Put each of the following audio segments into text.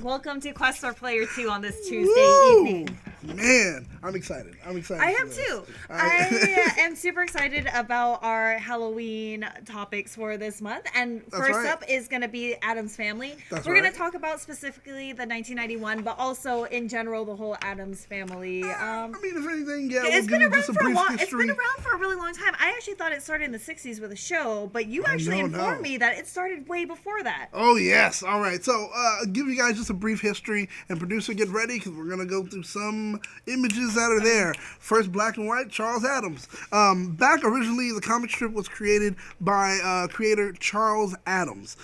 Welcome to Quest for Player 2 on this Tuesday evening. Man, I'm excited. I am too. I am super excited about our Halloween topics for this month. And first up is going to be Addams Family. We're going to talk about specifically the 1991, but also in general the whole Addams Family. I mean, if anything, yeah, it's been around for a long. It's been around for a really long time. I actually thought it started in the 60s with a show, but you actually informed me that it started way before that. Oh yes. All right. So, give you guys just a brief history, and producer, get ready because we're gonna go through some images that are there. First, black and white, Charles Addams. Back originally, the comic strip was created by creator Charles Addams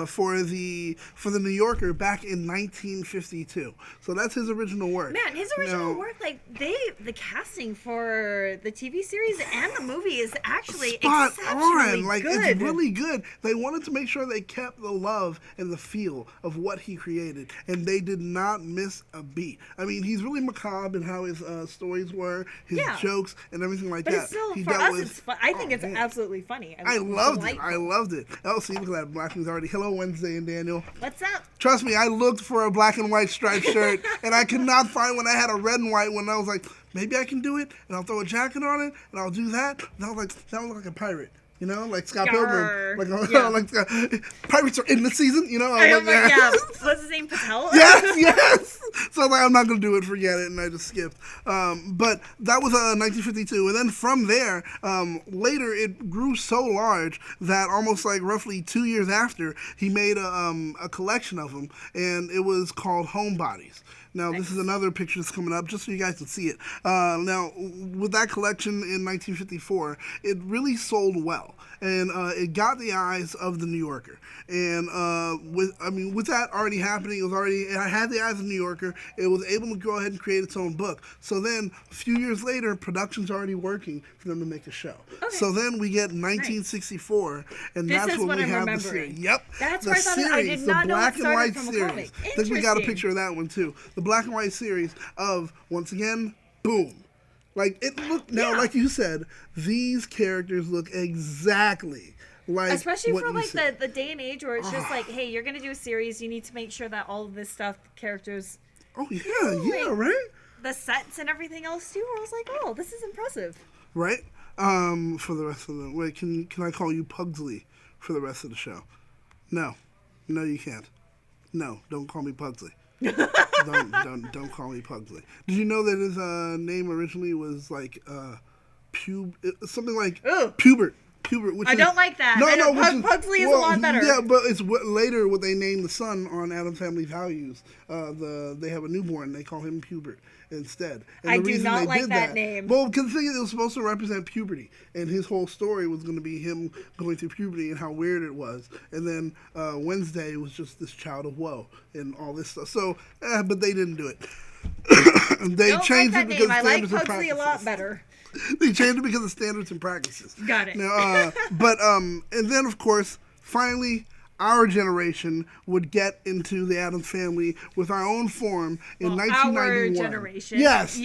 for the New Yorker back in 1952. So that's his original work. Man, his original work, like the casting for the TV series and the movie is actually exceptionally like good. It's really good. They wanted to make sure they kept the love and the feel of what he created, and they did not miss a beat. I mean, he's really macabre in how his stories were, his jokes, and everything like that. But still, for us, it's fun. I think it's absolutely funny. I loved it. Oh, see, look at that. Black one's already. Hello, Wednesday, and Daniel. What's up? Trust me, I looked for a black and white striped shirt, and I could not find one. I had a red and white one. I was like, maybe I can do it, and I'll throw a jacket on it, and I'll do that. And I was like, that would look like a pirate. You know, like Scott Pilgrim. Pirates are in the season, you know? What's his name, Patel? Yes! So I'm not going to do it, forget it, and I just skipped. But that was 1952. And then from there, later it grew so large that almost like roughly 2 years after, he made a collection of them, and it was called Homebodies. Now, this is another picture that's coming up, just so you guys can see it. Now, with that collection in 1954, it really sold well, and it got the eyes of the New Yorker. And with that already happening, it had the eyes of the New Yorker. It was able to go ahead and create its own book. So then, a few years later, production's already working for them to make a show. Okay. So then we get 1964, and that's when we have the series. Yep, that's where I thought I did not know it started from a comic. I think we got a picture of that one too. The black and white series of, once again, boom. Like, it looked, now, like you said, these characters look exactly like especially for, like, the day and age where it's just like, hey, you're going to do a series, you need to make sure that all of this stuff, characters... Oh, yeah, right? The sets and everything else, too, where I was like, oh, this is impressive. Right? For the rest of the... Wait, can I call you Pugsley for the rest of the show? No. No, you can't. No, don't call me Pugsley. don't call me Pugsley. Did you know that his name originally was like something like Pubert? Which I don't like that. Pugsley is a lot better. Yeah, but it's later what they named the son on Addams Family Values. They have a newborn. They call him Pubert instead. And I do not like that name. Well, because the thing is, it was supposed to represent puberty, and his whole story was going to be him going through puberty and how weird it was. And then Wednesday was just this child of woe and all this stuff. So, but they didn't do it. They changed it because I like Pugsley a lot better. They changed it because of standards and practices. Got it. Now, and then of course, finally, our generation would get into the Addams Family with our own form in 1991. Our generation. Yes.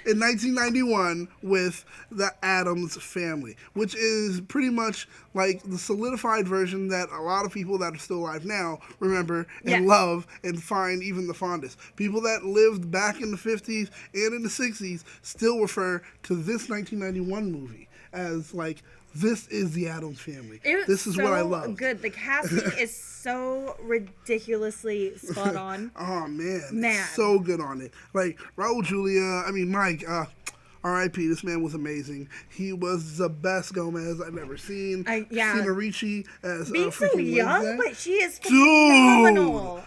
In 1991 with the Addams Family, which is pretty much like the solidified version that a lot of people that are still alive now remember and love and find even the fondest. People that lived back in the 50s and in the 60s still refer to this 1991 movie as like, this is the Addams Family. This is what I love. Good. The casting is so ridiculously spot on. Oh man, so good on it. Like Raul Julia. I mean, Mike. R.I.P. This man was amazing. He was the best Gomez I've ever seen. Christina Ricci as being so young, Wednesday. but she is phenomenal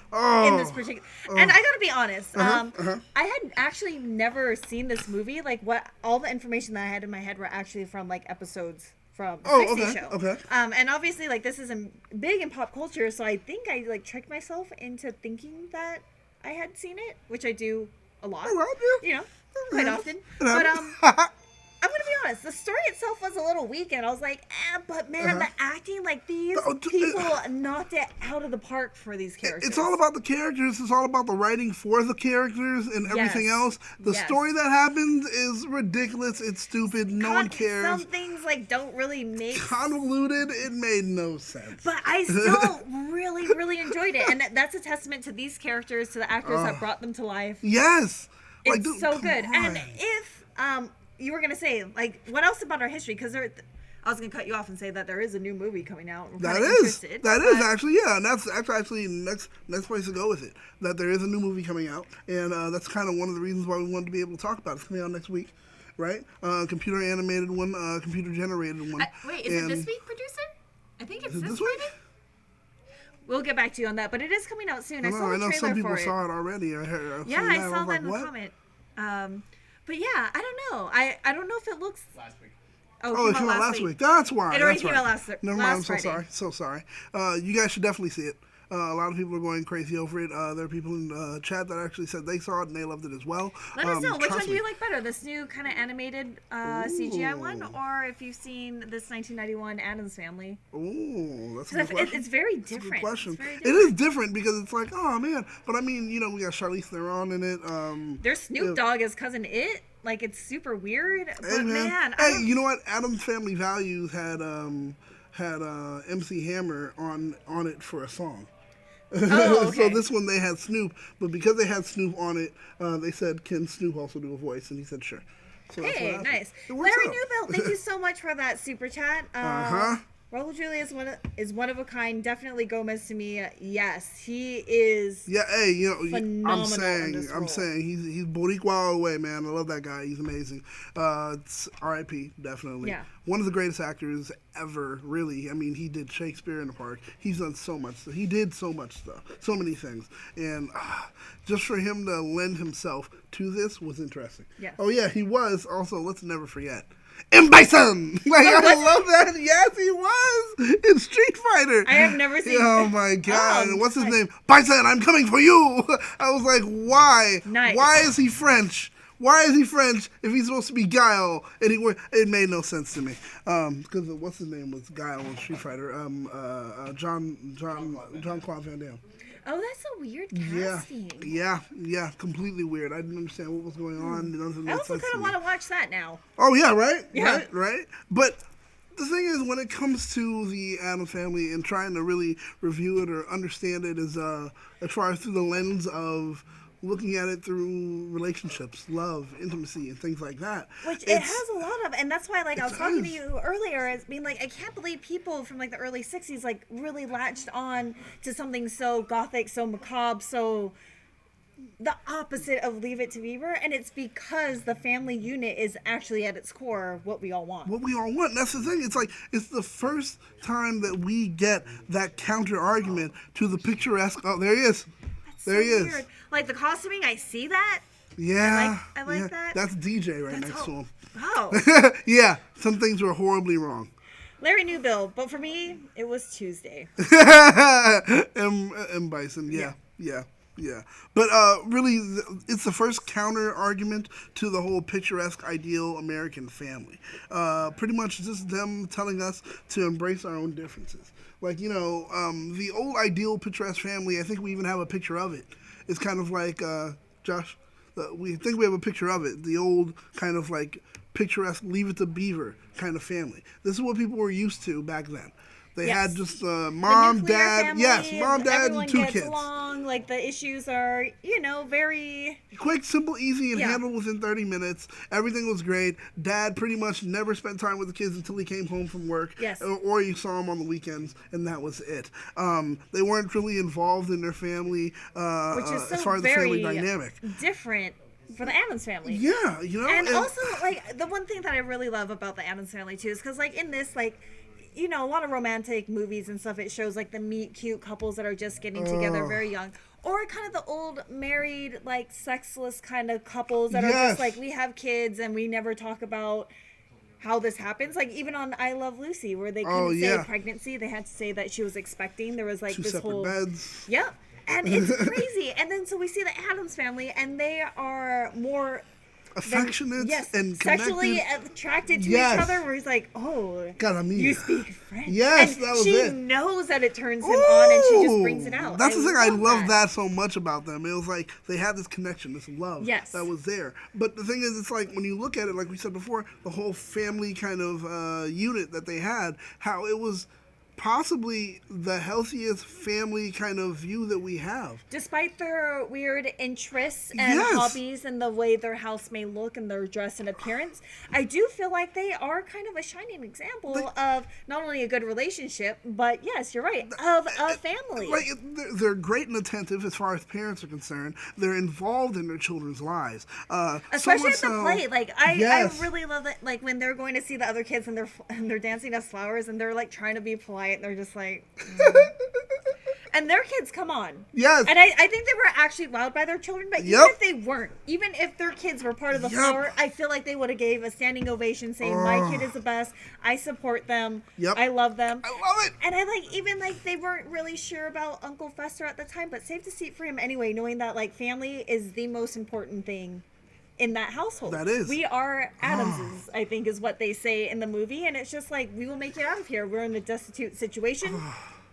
in this particular. And I gotta be honest, I had actually never seen this movie. Like, what all the information that I had in my head were actually from like episodes from the 60s show. Okay. And obviously, like, this isn't big in pop culture, so I think I like tricked myself into thinking that I had seen it, which I do a lot. You know. Quite often. But I'm going to be honest, the story itself was a little weak, and I was like, but man, the acting, like, these people knocked it out of the park for these characters. It's all about the characters. It's all about the writing for the characters and everything else. The story that happens is ridiculous. It's stupid. No one cares. Some things, like, don't really make convoluted. It made no sense. But I still really, really enjoyed it. And that's a testament to these characters, to the actors that brought them to life. Yes. It's like, so good. On. And if you were going to say, like, what else about our history? Because I was going to cut you off and say that there is a new movie coming out. That is actually, yeah. And that's actually next place to go with it. That there is a new movie coming out. And that's kind of one of the reasons why we wanted to be able to talk about it. It's coming out next week. Right? Computer animated one, computer generated one. Wait, is it this week, producer? I think it's this week. We'll get back to you on that, but it is coming out soon. I saw the trailer for it. I know some people saw it already. I saw that in the comment. But yeah, I don't know. I don't know if it looks... Last week. Oh, it came out last week. That's why. It already came out last Never mind, I'm so sorry. You guys should definitely see it. A lot of people are going crazy over it. There are people in chat that actually said they saw it and they loved it as well. Let us know, which one do you like better? This new kind of animated CGI one, or if you've seen this 1991 Addams Family? Ooh, that's a good question. It's very different. That's a good question. It is different because it's like, oh man. But I mean, you know, we got Charlize Theron in it. There's Snoop Dogg as cousin It. Like, it's super weird. But hey, man. Hey, you know what? Addams Family Values had MC Hammer on it for a song. Oh, okay. So this one they had Snoop, but because they had Snoop on it, they said, "Can Snoop also do a voice?" And he said, "Sure." So hey, nice. Larry Newbill, thank you so much for that super chat. Raul Julia is one of a kind. Definitely Gomez to me. Yes, he is. Yeah, hey, you know, phenomenal. I'm saying he's Boricua all the way, man. I love that guy. He's amazing. It's R.I.P. Definitely. Yeah. One of the greatest actors ever. Really. I mean, he did Shakespeare in the Park. He's done so much stuff. He did so much stuff. So many things. And just for him to lend himself to this was interesting. Yeah. Oh yeah, he was. Also, let's never forget. M. Bison! Like, I love that. Yes, he was in Street Fighter. I have never seen Oh, my God. What's his name? Bison, I'm coming for you! I was like, why? Nice. Why is he French? Why is he French if he's supposed to be Guile? And it made no sense to me. Because what's his name was Guile in Street Fighter? Jean-Claude Van Damme. Oh, that's a weird casting. Yeah, completely weird. I didn't understand what was going on. I also kind of want to watch that now. Oh, yeah, right? Yeah. Right? But the thing is, when it comes to the Addams Family and trying to really review it or understand it as far as through the lens of looking at it through relationships, love, intimacy, and things like that. Which it has a lot of, and that's why, like, I was talking to you earlier as being like, I can't believe people from, like, the early 60s, like, really latched on to something so gothic, so macabre, so the opposite of Leave It to Beaver, and it's because the family unit is actually at its core what we all want. What we all want. And that's the thing. It's like, it's the first time that we get that counter argument to the picturesque. Oh, there he is. There he is. Weird. Like the costuming, I see that. Yeah. I like that. That's DJ next to him. Oh. Yeah. Some things were horribly wrong. Larry Newbill, but for me, it was Tuesday. M. Bison. Yeah. But really, it's the first counter argument to the whole picturesque, ideal American family. Pretty much just them telling us to embrace our own differences. Like, you know, the old ideal picturesque family, I think we even have a picture of it. It's kind of like, Josh, we think we have a picture of it. The old kind of like picturesque Leave It to Beaver kind of family. This is what people were used to back then. They had just mom, dad, family, mom, dad, and 2 kids. Along, like the issues are, you know, very quick, simple, easy, and handled within 30 minutes. Everything was great. Dad pretty much never spent time with the kids until he came home from work. Yes. Or you saw him on the weekends, and that was it. They weren't really involved in their family which is so as far as the family dynamic. Different for the Addams Family. Yeah, you know. And also, like, the one thing that I really love about the Addams Family, too, is because, like, in this, like, you know, a lot of romantic movies and stuff, it shows, like, the meet cute couples that are just getting together very young. Or kind of the old married, like, sexless kind of couples that are just, like, we have kids and we never talk about how this happens. Like, even on I Love Lucy, where they couldn't say pregnancy, they had to say that she was expecting. There was, like, 2 this separate whole... beds. Yep. And it's crazy. And then so we see the Addams Family, and they are more... affectionate and connected. Sexually attracted to each other, where he's like, oh, you speak French. Yes, and that was she it. knows that it turns him on, and she just brings it out. That's the thing. I love that so much about them. It was like they had this connection, this love that was there. But the thing is, it's like when you look at it, like we said before, the whole family kind of unit that they had, how it was possibly the healthiest family kind of view that we have. Despite their weird interests and hobbies and the way their house may look and their dress and appearance, I do feel like they are kind of a shining example of not only a good relationship, but yes, you're right, of a family. Like, they're great and attentive as far as parents are concerned. They're involved in their children's lives. Especially at the play. Like, I really love it. Like, when they're going to see the other kids and they're dancing as flowers and they're like trying to be polite. They're just like, and their kids, come on. Yes. And I think they were actually wowed by their children, but even if they weren't, even if their kids were part of the flower, I feel like they would have gave a standing ovation saying, my kid is the best. I support them. I love them. I love it. And I even they weren't really sure about Uncle Fester at the time, but safe to seat for him anyway, knowing that like family is the most important thing in that household. That is. We are Addamses, I think is what they say in the movie. And it's just like, we will make it out of here. We're in a destitute situation,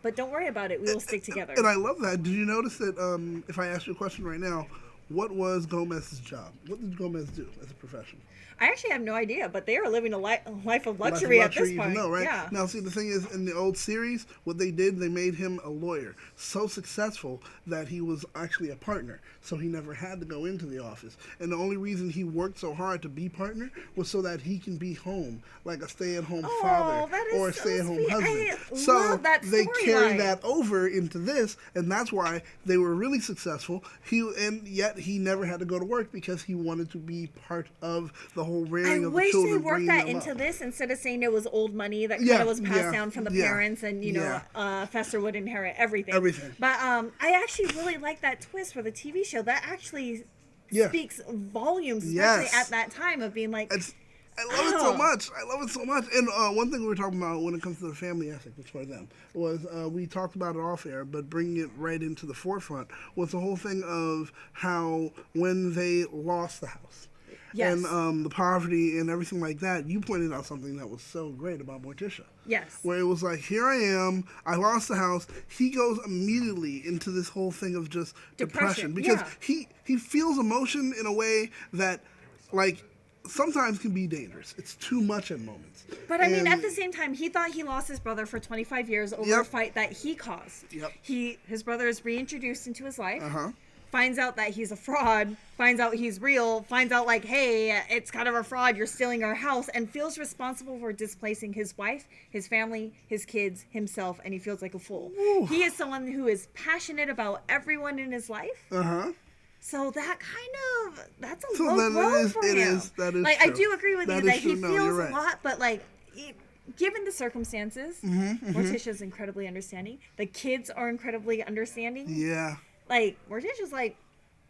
but don't worry about it. We will stick together. And I love that. Did you notice that if I ask you a question right now, what was Gomez's job? What did Gomez do as a profession? I actually have no idea, but they are living a life of luxury at this point. Know, right? Yeah. Now, see, the thing is, in the old series, what they did, they made him a lawyer. So successful that he was actually a partner. So he never had to go into the office. And the only reason he worked so hard to be partner was so that he can be home, like a stay-at-home father or a stay-at-home husband. So they carry that over into this, and that's why they were really successful. And yet he never had to go to work because he wanted to be part of the whole rearing of the children. I wish they worked that into this instead of saying it was old money that kind of was passed down from the parents, and Fester would inherit everything. But I actually really like that twist for the TV show. That actually speaks volumes, especially at that time of being like. I love it so much. I love it so much. And one thing we were talking about when it comes to the family ethic, as far as them, was we talked about it off air, but bringing it right into the forefront was the whole thing of how when they lost the house. Yes. And the poverty and everything like that, you pointed out something that was so great about Morticia. Yes. Where it was like, here I am, I lost the house. He goes immediately into this whole thing of just depression. Because he feels emotion in a way that, like, sometimes can be dangerous. It's too much at moments. But I mean, at the same time, he thought he lost his brother for 25 years over a fight that he caused. His brother is reintroduced into his life. Finds out that he's a fraud, finds out he's real, finds out like, hey, it's kind of a fraud, you're stealing our house, and feels responsible for displacing his wife, his family, his kids, himself, and he feels like a fool. Ooh. He is someone who is passionate about everyone in his life. So that that's a low blow for him. That is like, true. I do agree with you that he feels a lot, but like, given the circumstances, Morticia's incredibly understanding. The kids are incredibly understanding. Yeah. Like, Morticia's like,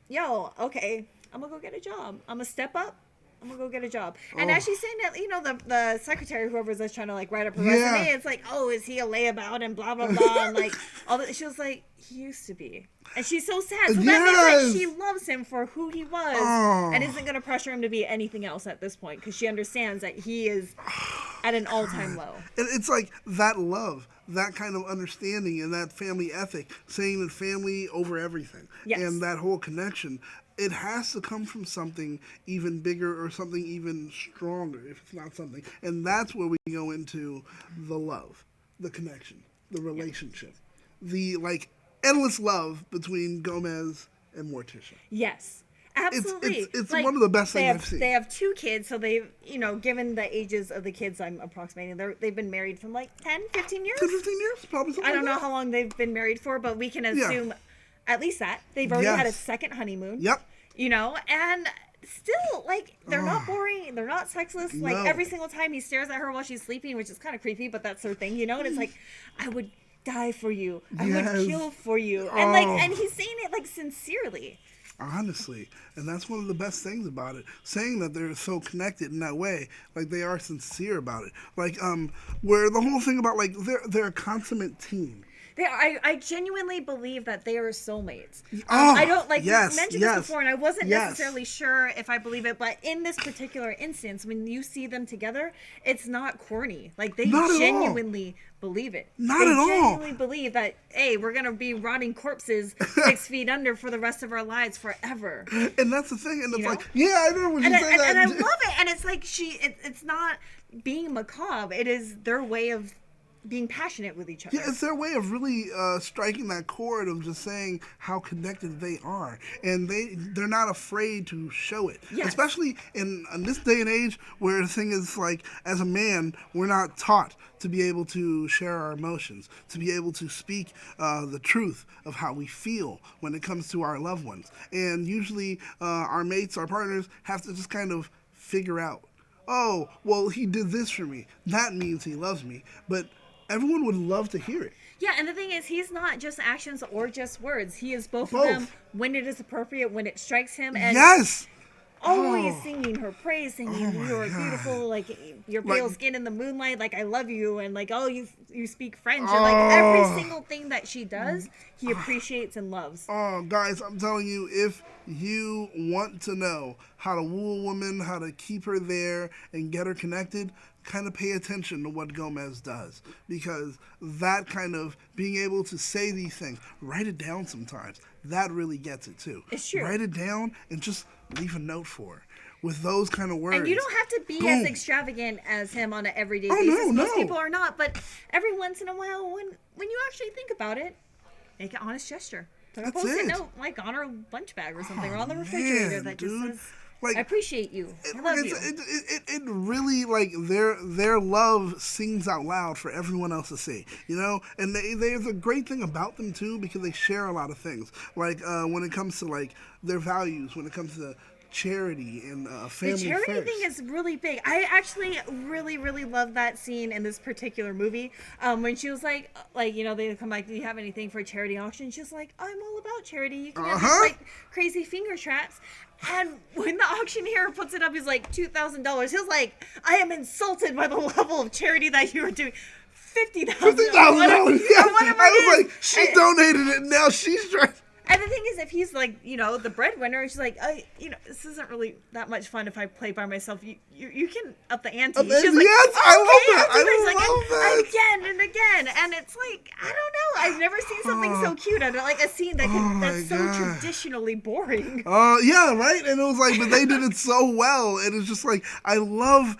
yo, okay, I'm gonna go get a job. I'm gonna step up. I'm gonna go get a job. And as she's saying that, the secretary, whoever's just trying to like write up her resume, it's like, oh, is he a layabout and blah blah blah, and like all that. She was like, he used to be, and she's so sad. So that means that she loves him for who he was, and isn't gonna pressure him to be anything else at this point because she understands that he is at an all-time low. And it's like that love. That kind of understanding and that family ethic, saying that family over everything, and that whole connection, it has to come from something even bigger or something even stronger, if it's not something. And that's where we go into the love, the connection, the relationship, the like endless love between Gomez and Morticia. Yes. Absolutely. It's like, one of the best things I've seen. They have 2 kids, so they've, given the ages of the kids I'm approximating, they've been married from like 10, 15 years? 10, 15 years? Probably something I don't know how long they've been married for, but we can assume at least that. They've already had a second honeymoon. Yep. And still, like, they're not boring, they're not sexless. No. Like, every single time he stares at her while she's sleeping, which is kind of creepy, but that's her thing, and it's like, I would die for you. I would kill for you. And and he's saying it like sincerely. Honestly, and that's one of the best things about it, saying that they're so connected in that way, like they are sincere about it, like where the whole thing about like they're a consummate team. I genuinely believe that they are soulmates. I don't you mentioned this before, and I wasn't necessarily sure if I believe it, but in this particular instance, when you see them together, it's not corny. Like they genuinely believe it. They genuinely believe that, hey, we're gonna be rotting corpses 6 feet under for the rest of our lives forever. And that's the thing, and it's like, I remember when you say that, and I love it, and it's like it's not being macabre. It is their way of being passionate with each other. Yeah, it's their way of really striking that chord of just saying how connected they are, and they're not afraid to show it. Yes. Especially in this day and age where the thing is like, as a man, we're not taught to be able to share our emotions, to be able to speak the truth of how we feel when it comes to our loved ones, and usually our mates, our partners, have to just kind of figure out, oh, well, he did this for me. That means he loves me, but everyone would love to hear it. Yeah, and the thing is, he's not just actions or just words. He is both of them when it is appropriate, when it strikes him. And yes! Always singing her praise, singing you're beautiful, like your pale skin in the moonlight, like I love you, and like you speak French, and like every single thing that she does, he appreciates and loves. Oh, guys, I'm telling you, if you want to know how to woo a woman, how to keep her there and get her connected, kind of pay attention to what Gomez does, because that kind of being able to say these things, write it down sometimes, that really gets it too. It's true. Write it down and just leave a note for her with those kind of words. And you don't have to be as extravagant as him on an everyday basis. Most people are not, but every once in a while, when you actually think about it, make an honest gesture. Put a post-it note, like on her lunch bag or something, or on the refrigerator that just says, like, I appreciate you. I love you. It really, like, their love sings out loud for everyone else to see, you know? And there's a great thing about them, too, because they share a lot of things. Like, when it comes to, like, their values, when it comes to charity and family The charity first. thing is really big. I actually really, really love that scene in this particular movie. When she was like, you know, they come like, do you have anything for a charity auction? She's like, I'm all about charity. You can have these, like, crazy finger traps. And when the auctioneer puts it up, he's like, $2,000. He's like, I am insulted by the level of charity that you are doing. $50,000. Yeah, I was like, she donated it, now she's trying. And the thing is, if he's like, you know, the breadwinner, she's like, you know, this isn't really that much fun if I play by myself. You can up the ante. She's like, yes, I love that. I love that. Again and again. And it's like, I don't know. I've never seen something so cute. I don't like a scene that's so traditionally boring. Yeah, right? And it was like, but they did it so well. And it's just like, I love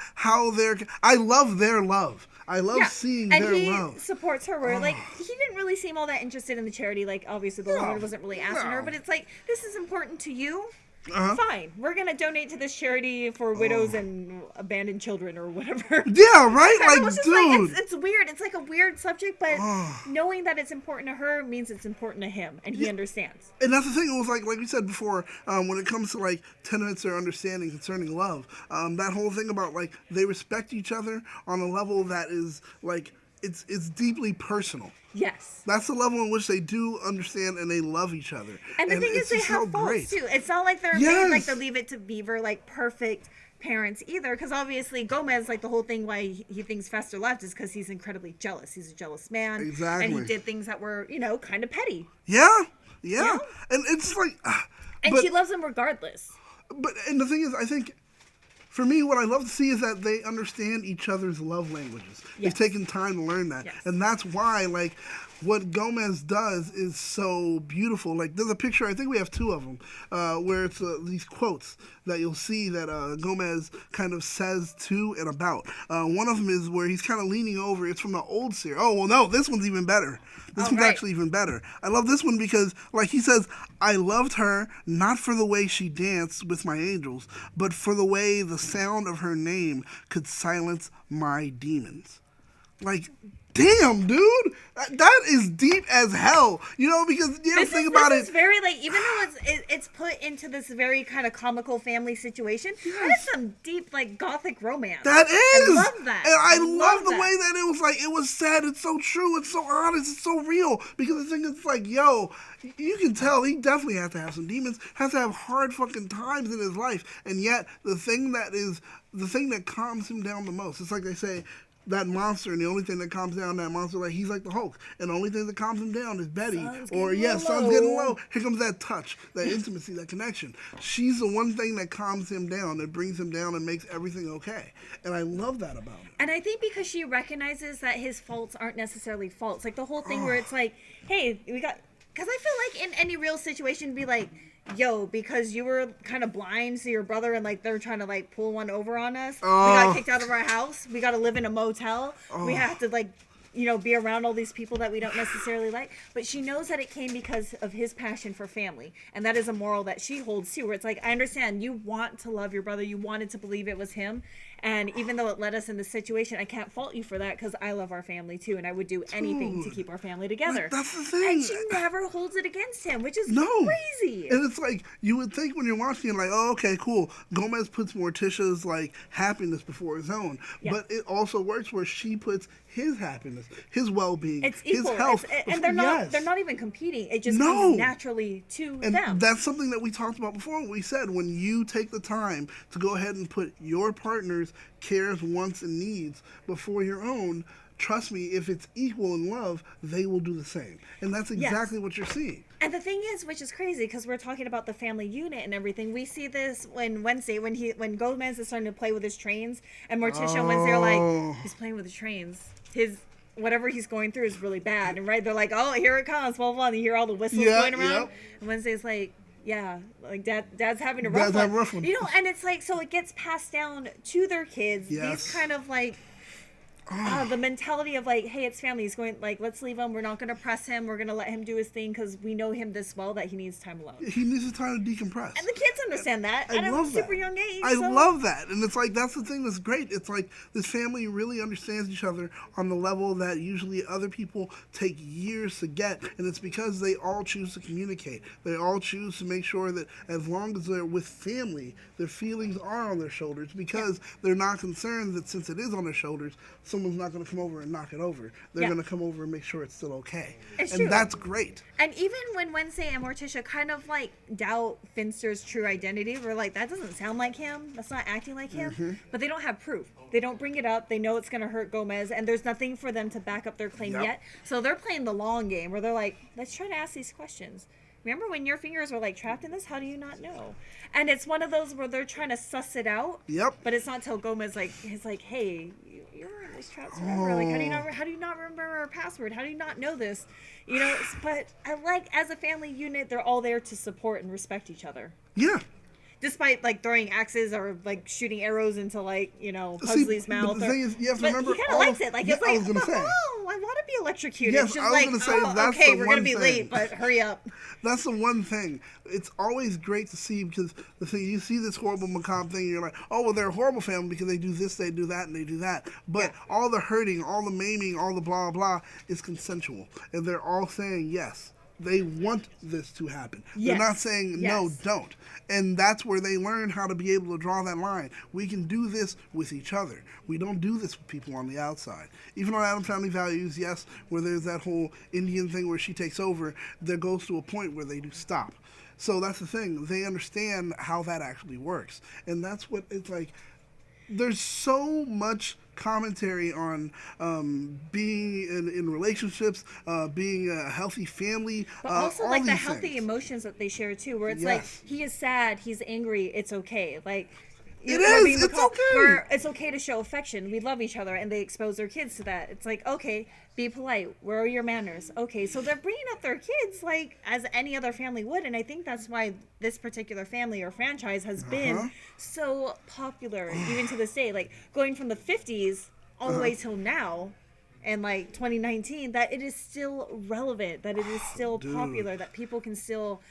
their love. I love seeing their love. And he supports her where, like, he didn't really seem all that interested in the charity. Like, obviously, the woman wasn't really asking her. But it's like, this is important to you. Fine. We're going to donate to this charity for widows and abandoned children or whatever. Yeah, right? Like, dude. Like, it's weird. It's like a weird subject, but knowing that it's important to her means it's important to him. And he understands. And that's the thing. It was like we said before, when it comes to, like, tenets or understanding concerning love, that whole thing about, like, they respect each other on a level that is, like, it's deeply personal. Yes. That's the level in which they do understand and they love each other. And the thing is, they have faults, too. It's not like they're made like the Leave It to Beaver, like, perfect parents either. Because obviously, Gomez, like, the whole thing why he thinks Fester left is because he's incredibly jealous. He's a jealous man. Exactly. And he did things that were, you know, kind of petty. Yeah. And it's like... and she loves him regardless. And the thing is, I think... For me, what I love to see is that they understand each other's love languages. Yes. They've taken time to learn that. Yes. And that's why, like, what Gomez does is so beautiful. Like, there's a picture, I think we have two of them, where it's these quotes that you'll see that Gomez kind of says to and about. One of them is where he's kind of leaning over. It's from the old series. Oh, well, no, this one's even better. This one's actually even better. I love this one because, like, he says, I loved her not for the way she danced with my angels, but for the way the sound of her name could silence my demons. Like, damn, dude, that is deep as hell. You know, because you ever think about it. This is very, like, even though it's put into this very kind of comical family situation, that is some deep, like, gothic romance. That is. I love that. And I love the way that it was, like, it was said. It's so true. It's so honest. It's so real. Because the thing is, like, yo, you can tell he definitely has to have some demons, has to have hard fucking times in his life. And yet, the thing that calms him down the most, it's like they say, that monster, and the only thing that calms down that monster, like, he's like the Hulk, and the only thing that calms him down is Betty, sun's getting low. Here comes that touch, that intimacy, that connection. She's the one thing that calms him down, that brings him down and makes everything okay. And I love that about him. And I think because she recognizes that his faults aren't necessarily faults, like the whole thing where it's like, hey, because I feel like in any real situation, it'd be like, yo, because you were kind of blind to your brother and, like, they're trying to, like, pull one over on us. We got kicked out of our house. We got to live in a motel. We have to, like, be around all these people that we don't necessarily like. But she knows that it came because of his passion for family. And that is a moral that she holds too, where it's like, I understand you want to love your brother. You wanted to believe it was him. And even though it led us in this situation, I can't fault you for that because I love our family too. And I would do anything to keep our family together. Like, that's the thing. And she never holds it against him, which is crazy. And it's like, you would think when you're watching it, like, oh, okay, cool. Gomez puts Morticia's, like, happiness before his own. Yeah. But it also works where she puts his happiness, his well-being, his health. And they're not even competing. It just comes naturally to them. And that's something that we talked about before. We said when you take the time to go ahead and put your partner's cares, wants, and needs before your own, trust me, if it's equal in love, they will do the same. And that's exactly what you're seeing. And the thing is, which is crazy, because we're talking about the family unit and everything, we see this when Wednesday, when Gomez is starting to play with his trains, and Morticia and Wednesday are like, he's playing with the trains. Whatever he's going through is really bad. And right, they're like, oh, here it comes, blah, blah, and you hear all the whistles going around. Yep. And Wednesday's like, yeah, like Dad's having a rough one. And it's like, so it gets passed down to their kids. Yes. These kind of like, the mentality of like, hey, it's family. He's going, like, let's leave him. We're not going to press him. We're going to let him do his thing because we know him this well that he needs time alone. He needs his time to decompress. And the kids understand that at a super young age. I love that. And it's like, that's the thing that's great. It's like this family really understands each other on the level that usually other people take years to get. And it's because they all choose to communicate. They all choose to make sure that as long as they're with family, their feelings are on their shoulders because they're not concerned that since it is on their shoulders, someone's not going to come over and knock it over. They're going to come over and make sure it's still okay. It's true. That's great. And even when Wednesday and Morticia kind of like doubt Finster's true identity, we're like, that doesn't sound like him. That's not acting like him. Mm-hmm. But they don't have proof. They don't bring it up. They know it's going to hurt Gomez, and there's nothing for them to back up their claim yet. So they're playing the long game where they're like, let's try to ask these questions. Remember when your fingers were like trapped in this? How do you not know? And it's one of those where they're trying to suss it out. Yep. But it's not till Gomez is like, hey, you're in these traps forever. Like, how do you not remember our password? How do you not know this? But I like, as a family unit, they're all there to support and respect each other. Yeah. Despite like throwing axes or like shooting arrows into like Pugsley's mouth. The thing is, you have to remember. He kind of likes it. Like it's like, I want to be electrocuted. Yes, I was going to say that's okay, we're going to be late, but hurry up. That's the one thing. It's always great to see because the thing you see this horrible macabre thing, and you're like, oh well, they're a horrible family because they do this, they do that, and they do that. But all the hurting, all the maiming, all the blah blah is consensual, and they're all saying yes. They want this to happen. Yes. They're not saying, no, don't. And that's where they learn how to be able to draw that line. We can do this with each other. We don't do this with people on the outside. Even on Addams Family Values, yes, where there's that whole Indian thing where she takes over, there goes to a point where they do stop. So that's the thing. They understand how that actually works. And that's what it's like. There's so much commentary on being in relationships, being a healthy family, but also like the healthy emotions that they share too, where it's like he is sad, he's angry, it's okay. Like it's okay. It's okay to show affection. We love each other, and they expose their kids to that. It's like, okay, be polite. Where are your manners? Okay, so they're bringing up their kids like as any other family would, and I think that's why this particular family or franchise has been so popular even to this day. Like going from the 50s all the way till now. And like 2019, that it is still relevant, that it is still popular, that people can still,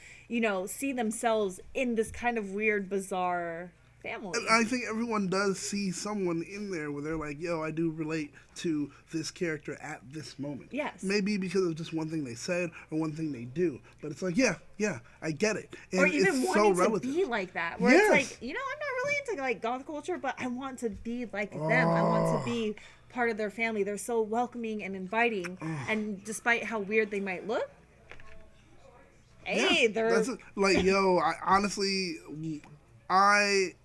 see themselves in this kind of weird, bizarre family. And I think everyone does see someone in there where they're like, yo, I do relate to this character at this moment. Yes. Maybe because of just one thing they said or one thing they do. But it's like, yeah, I get it. And or even wanting to be like that. Where it's like, I'm not really into like goth culture, but I want to be like them. I want to be part of their family. They're so welcoming and inviting. And despite how weird they might look, they're... Like, I honestly...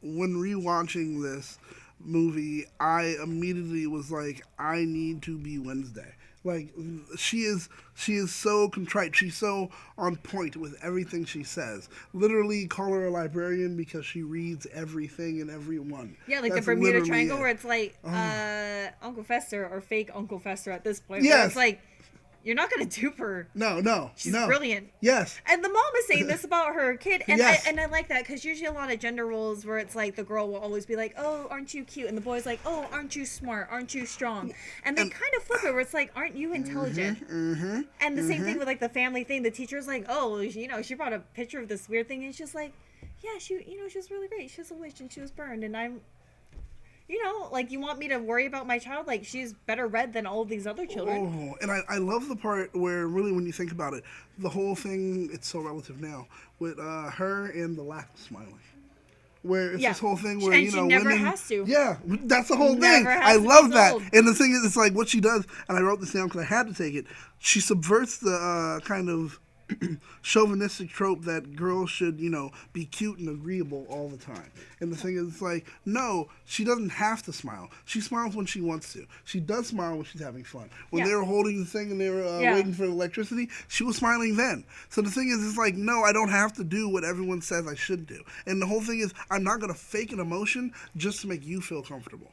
when rewatching this movie, I immediately was like, I need to be Wednesday. Like, she is so contrite. She's so on point with everything she says. Literally call her a librarian because she reads everything and everyone. Yeah, like that's the Bermuda Triangle where it's like Uncle Fester or fake Uncle Fester at this point. Yes. It's like, you're not going to dupe her. No. She's brilliant. Yes. And the mom is saying this about her kid. And, yes. I like that because usually a lot of gender roles where it's like the girl will always be like, oh, aren't you cute? And the boy's like, oh, aren't you smart? Aren't you strong? And they kind of flip it where it's like, aren't you intelligent? And the same thing with like the family thing. The teacher's like, oh, you know, she brought a picture of this weird thing. And she's like, yeah, she was really great. She was a witch and she was burned. And I'm, you know, like, you want me to worry about my child? Like, she's better read than all of these other children. Oh, and I love the part where, really, when you think about it, the whole thing, it's so relative now, with her and the lack of smiling. Where it's this whole thing where, and you know, she never women... has to. Yeah, that's the whole never thing. Has I to love be that. told. And the thing is, it's like, what she does, and I wrote this down because I had to take it, she subverts the kind of chauvinistic trope that girls should, you know, be cute and agreeable all the time. And the thing is, it's like, no, she doesn't have to smile. She smiles when she wants to. She does smile when she's having fun. When they were holding the thing and they were waiting for the electricity, she was smiling then. So the thing is, it's like, no, I don't have to do what everyone says I should do. And the whole thing is, I'm not going to fake an emotion just to make you feel comfortable.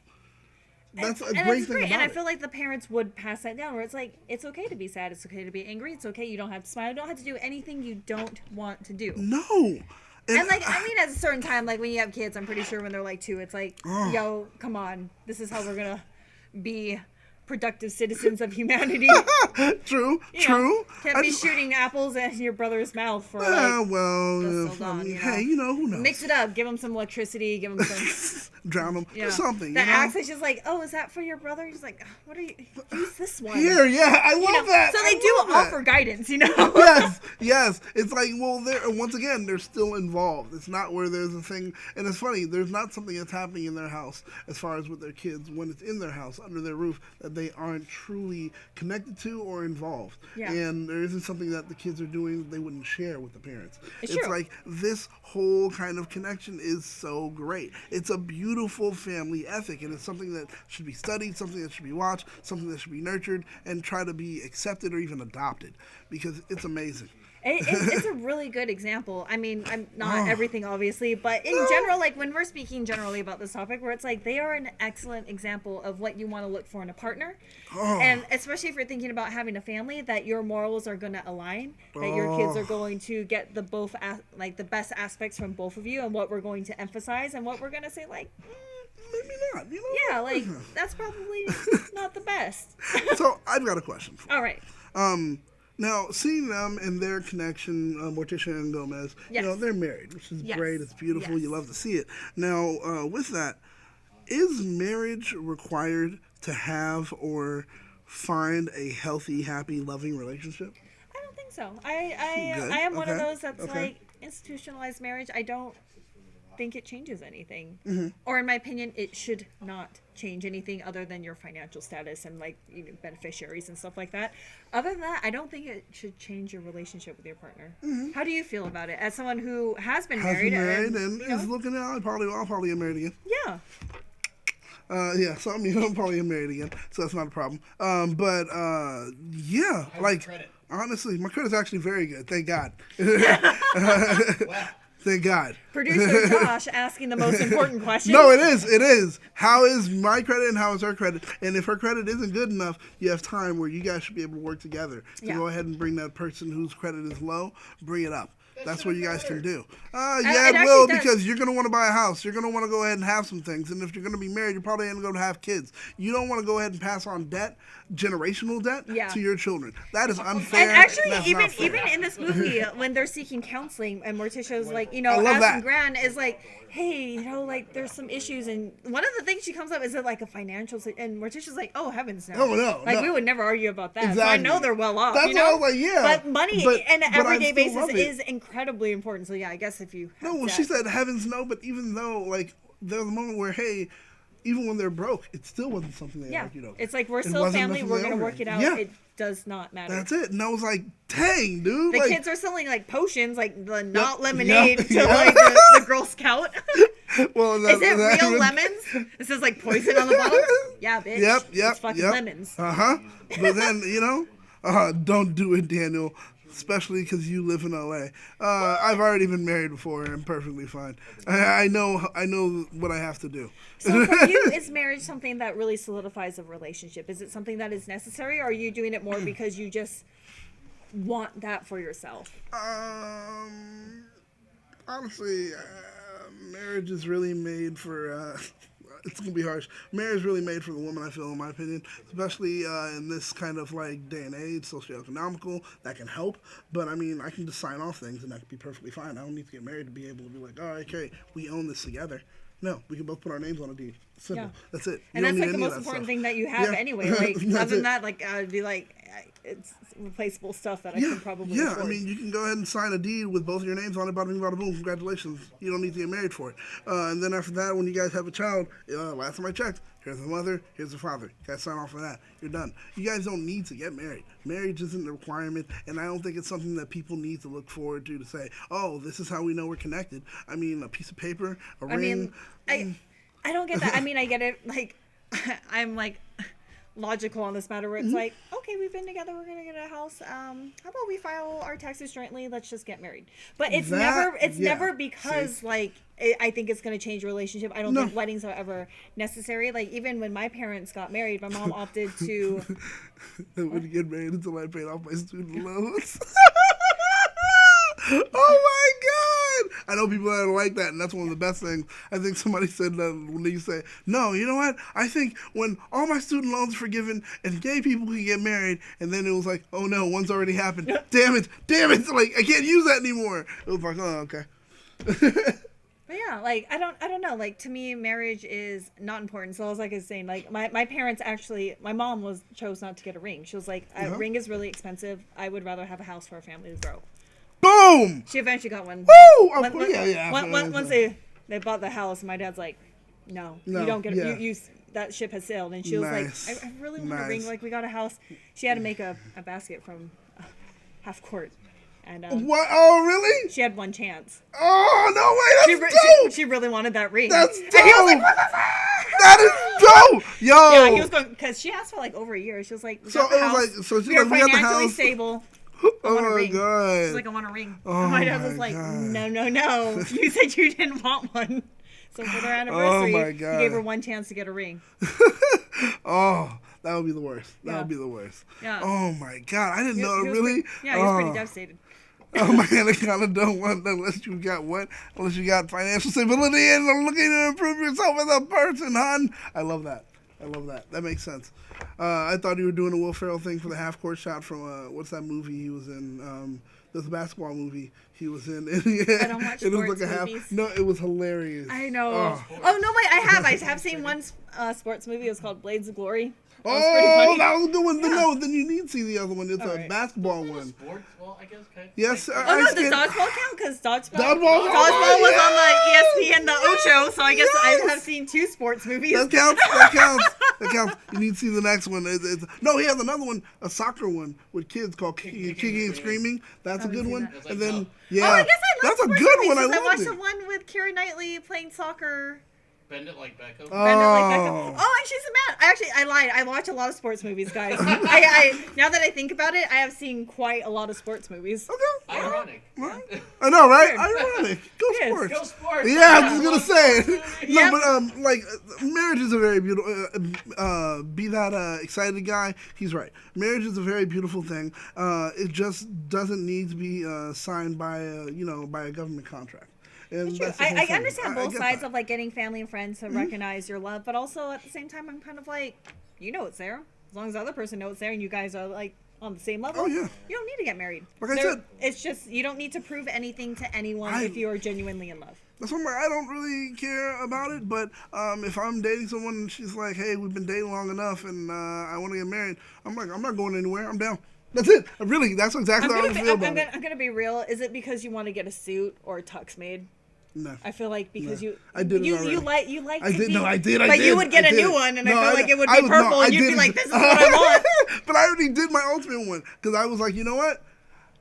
That's a great thing about it. And I feel like the parents would pass that down, where it's like, it's okay to be sad, it's okay to be angry, it's okay, you don't have to smile, you don't have to do anything you don't want to do. No. And like, I mean, at a certain time, like when you have kids, I'm pretty sure when they're like 2, it's like, yo, come on, this is how we're gonna be productive citizens of humanity. True. Can't be shooting apples in your brother's mouth for like, hey, you know, who knows? Mix it up, give him some electricity, give him some... drown him, something. The axe is just like, oh, is that for your brother? He's like, what are you? Use this one. Here, I love that. So they do offer guidance, you know. yes. It's like, well, once again, they're still involved. It's not where there's a thing, and it's funny. There's not something that's happening in their house as far as with their kids when it's in their house under their roof that they aren't truly connected to or involved. Yeah. And there isn't something that the kids are doing that they wouldn't share with the parents. It's like this whole kind of connection is so great. It's a beautiful family ethic, and it's something that should be studied, something that should be watched, something that should be nurtured, and try to be accepted or even adopted, because it's amazing. It's a really good example. I mean, I'm not everything, obviously, but in general, like when we're speaking generally about this topic, where it's like they are an excellent example of what you want to look for in a partner. And especially if you're thinking about having a family, that your morals are going to align, that your kids are going to get the best aspects from both of you, and what we're going to emphasize and what we're going to say, like, maybe not. You know? Yeah, like, that's probably not the best. So I've got a question for you. All right. Now, seeing them and their connection, Morticia and Gomez, you know, they're married, which is great. It's beautiful. You love to see it. Now, with that, is marriage required to have or find a healthy, happy, loving relationship? I don't think so. I am one of those that's like institutionalized marriage. I don't think it changes anything, or in my opinion, it should not change anything other than your financial status and like, you know, beneficiaries and stuff like that. Other than that, I don't think it should change your relationship with your partner. How do you feel about it as someone who has been married and is looking at? I'll probably get married again. Yeah. So I mean, I'm probably get married again, so that's not a problem. But like honestly, my credit's actually very good. Thank God. Wow. Thank God. Producer Josh asking the most important question. No, it is. How is my credit and how is her credit? And if her credit isn't good enough, you have time where you guys should be able to work together to go ahead and bring that person whose credit is low, bring it up. That's what you guys can do. It will, because you're going to want to buy a house. You're going to want to go ahead and have some things. And if you're going to be married, you're probably going to have kids. You don't want to go ahead and pass on debt, generational debt, to your children. That is unfair. And actually, even in this movie, when they're seeking counseling, and Morticia's like, you know, asking Gran is like, hey, you know, like, there's some issues. And one of the things she comes up is like a financial, and Morticia's like, oh, heavens no. Oh, no. Like, we would never argue about that. Exactly. So I know they're well off. That's you know? what I was like, But money on an everyday basis is incredibly important. So, yeah, I guess if you have well, she said heavens no, but even though, like, there's a moment where, hey, even when they're broke, it still wasn't something they argued over. It's like, we're still a family, we're going to work it out. Yeah. It does not matter. That's it. And I was like, dang, dude. The kids are selling, like, potions, like the not lemonade to, like, the Girl Scout. Well, is it real lemons? It says, like, poison on the bottle? Yeah, bitch. Yep. It's fucking lemons. But then, you know, don't do it, Daniel. especially because you live in LA. I've already been married before, and I'm perfectly fine. I know what I have to do. So for you, is marriage something that really solidifies a relationship? Is it something that is necessary, or are you doing it more because you just want that for yourself? Honestly, marriage is really made for. It's gonna be harsh. Marriage is really made for the woman, I feel, in my opinion, especially in this kind of like day and age, socioeconomical. That can help, but I mean, I can just sign off things, and that could be perfectly fine. I don't need to get married to be able to be like, all right, okay, we own this together. No, we can both put our names on a deed. Simple. Yeah. That's it. And that's like the most important thing that you have anyway. Like other than that, like I'd be like, it's replaceable stuff that I can probably afford. I mean, you can go ahead and sign a deed with both of your names on it. Bada bing, bada boom. Congratulations. You don't need to get married for it. And then after that, when you guys have a child, last time I checked, here's the mother, here's the father. You guys sign off for that. You're done. You guys don't need to get married. Marriage isn't a requirement, and I don't think it's something that people need to look forward to say, oh, this is how we know we're connected. I mean, a piece of paper, a ring. I don't get that. I mean, I get it. Like, I'm like logical on this matter where it's like, okay, we've been together, we're gonna get a house. How about we file our taxes jointly? Let's just get married. But it's never because like I think it's gonna change your relationship. I don't think weddings are ever necessary. Like even when my parents got married, my mom opted to. I wouldn't get married until I paid off my student loans. Oh my God! I know people that are like that, and that's one of the best things. I think somebody said that when you say, no, you know what? I think when all my student loans are forgiven and gay people can get married, and then it was like, oh no, one's already happened. Damn it! Like, I can't use that anymore. It was like, oh, okay. But yeah, like, I don't know. Like, to me, marriage is not important. So I was like, I was saying, like, my parents actually, my mom chose not to get a ring. She was like, a ring is really expensive. I would rather have a house for a family to grow. Boom! She eventually got one. Woo! Once they bought the house, my dad's like, no, you don't get it. You that ship has sailed. And she was like, I really want a ring. Like, we got a house. She had to make a basket from half court. And what? Oh, really? She had one chance. Oh, no way! That's dope! She really wanted that ring. That's dope! And he was like, what the fuck? That is dope! Yo! Yeah, he was going, because she asked for like over a year. She was like, we got the house. Stable. Oh my God. She's like, I want a ring. Oh, my dad was like, no. You said you didn't want one. So for their anniversary, he gave her one chance to get a ring. Oh, that would be the worst. That would be the worst. Yeah. Oh my God. I didn't know it really. He was pretty devastated. Oh man, I kind of don't want that unless you got financial stability and looking to improve yourself as a person, hon. I love that. That makes sense. I thought you were doing a Will Ferrell thing for the half-court shot from, what's that movie he was in? There's a basketball movie he was in. I don't watch sports movies. No, it was hilarious. I know. Oh, no, wait, I have seen one sports movie. It was called Blades of Glory. That was a good one. Yeah. No, then you need to see the other one. It's a basketball one. Sports? Well, I guess. Okay. Yes. Does dodgeball count? Because dodgeball was on the ESPN, the Ocho, so I guess I have seen two sports movies. That counts. You need to see the next one. No, he has another one, a soccer one with kids called Kicking and Screaming. That's a good one. And then, I guess I love that's a good one. I watched the one with Keira Knightley playing soccer. Bend it like Beckham. Oh, and she's a man. Actually, I lied. I watch a lot of sports movies, guys. I now that I think about it, I have seen quite a lot of sports movies. Okay. Ironic. I know, right? Ironic. Go sports. Yeah, I was gonna say. No, but like marriage is a very beautiful. Be that excited guy, he's right. Marriage is a very beautiful thing. It just doesn't need to be signed by a government contract. I understand both sides of like getting family and friends to recognize your love, but also at the same time, I'm kind of like, it's there. As long as the other person knows it's there and you guys are like on the same level, you don't need to get married. Like I said, it's just you don't need to prove anything to anyone if you are genuinely in love. That's why I don't really care about it, but if I'm dating someone and she's like, hey, we've been dating long enough and I want to get married, I'm like, I'm not going anywhere. I'm down. That's it. Really, that's exactly how I feel about it. I'm going to be real. Is it because you want to get a suit or a tux made? No. I feel like because you like I did. But you would get a new one, and I feel like it would be purple, and you'd be like, "This is what I want." But I already did my ultimate one because I was like, you know what?